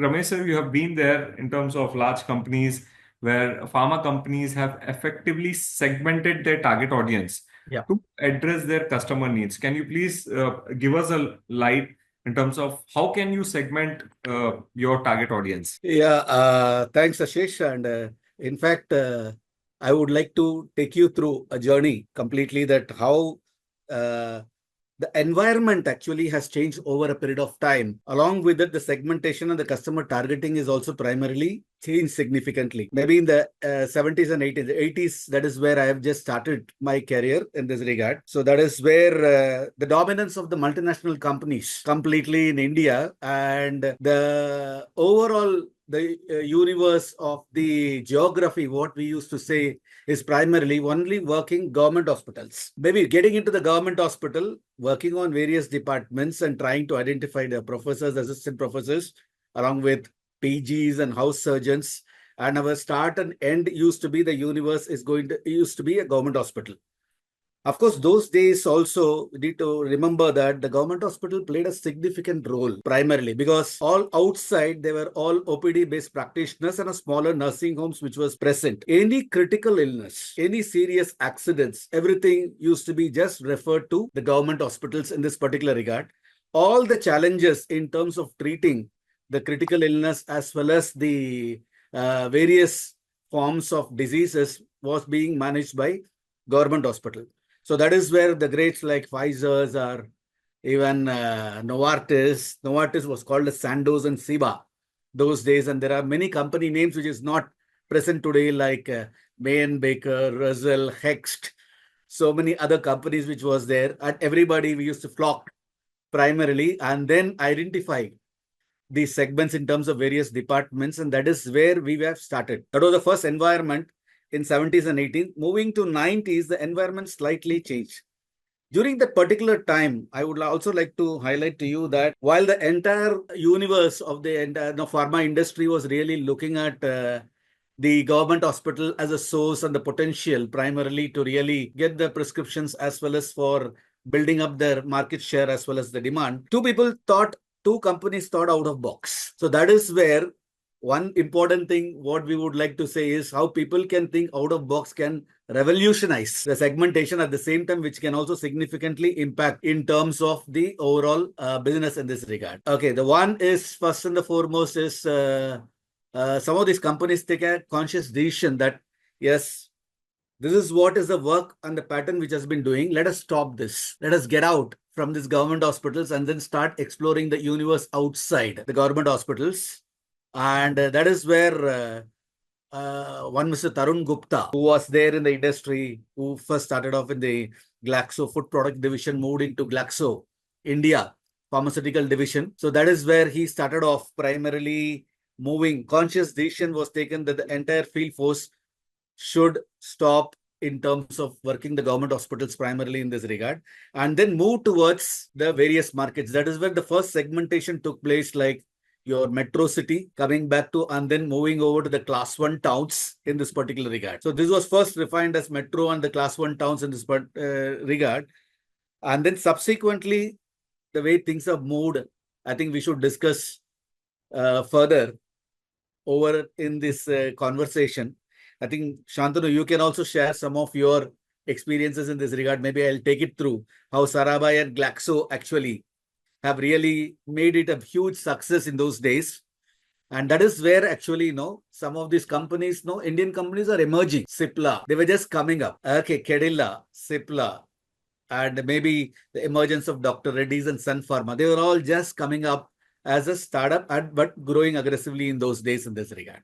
Ramesh sir, you have been there in terms of large companies where pharma companies have effectively segmented their target audience Yeah. to address their customer needs. Can you please give us a light in terms of how can you segment your target audience? Yeah, thanks, Ashish. And in fact, I would like to take you through a journey completely that how uh, the environment actually has changed over a period of time. Along with it, the segmentation and the customer targeting is also primarily changed significantly. Maybe in the 70s and 80s, that is where I have just started my career in this regard. So that is where the dominance of the multinational companies completely in India and the overall the universe of the geography, what we used to say is primarily only working government hospitals. Maybe getting into the government hospital, working on various departments and trying to identify the professors, assistant professors, along with PGs and house surgeons. And our start and end used to be the universe used to be a government hospital. Of course, those days also we need to remember that the government hospital played a significant role primarily because all outside they were all OPD based practitioners and a smaller nursing homes which was present. Any critical illness, any serious accidents, everything used to be just referred to the government hospitals in this particular regard. All the challenges in terms of treating the critical illness as well as the various forms of diseases was being managed by government hospital. So that is where the greats like Pfizer's or even Novartis. Novartis was called as Sandoz and Cipla those days. And there are many company names which is not present today like Bain, Baker, Russell, Hext. So many other companies which was there. And everybody we used to flock primarily and then identify these segments in terms of various departments. And that is where we have started. That was the first environment in 70s and 80s. Moving to 90s, the environment slightly changed. During that particular time, I would also like to highlight to you that while the entire universe of the entire pharma industry was really looking at the government hospital as a source and the potential primarily to really get the prescriptions as well as for building up their market share as well as the demand, two companies thought out of box. So that is where one important thing what we would like to say is how people can think out of box can revolutionize the segmentation at the same time, which can also significantly impact in terms of the overall business in this regard. Okay, the one is first and the foremost is some of these companies take a conscious decision that yes, this is what is the work and the pattern which has been doing. Let us stop this. Let us get out from these government hospitals and then start exploring the universe outside the government hospitals. And that is where one Mr. Tarun Gupta, who was there in the industry, who first started off in the Glaxo food product division, moved into Glaxo India pharmaceutical division. So that is where he started off primarily moving. Conscious decision was taken that the entire field force should stop in terms of working the government hospitals primarily in this regard and then move towards the various markets. That is where the first segmentation took place, like your metro city coming back to and then moving over to the class 1 towns in this particular regard. So this was first refined as metro and the class 1 towns in this regard. And then subsequently, the way things have moved, I think we should discuss further over in this conversation. I think, Shantanu, you can also share some of your experiences in this regard. Maybe I'll take it through how Sarabai and Glaxo actually have really made it a huge success in those days. And that is where actually, some of these companies, Indian companies are emerging. Cipla, they were just coming up. Okay, Kedilla, Cipla, and maybe the emergence of Dr. Reddy's and Sun Pharma. They were all just coming up as a startup, but growing aggressively in those days in this regard.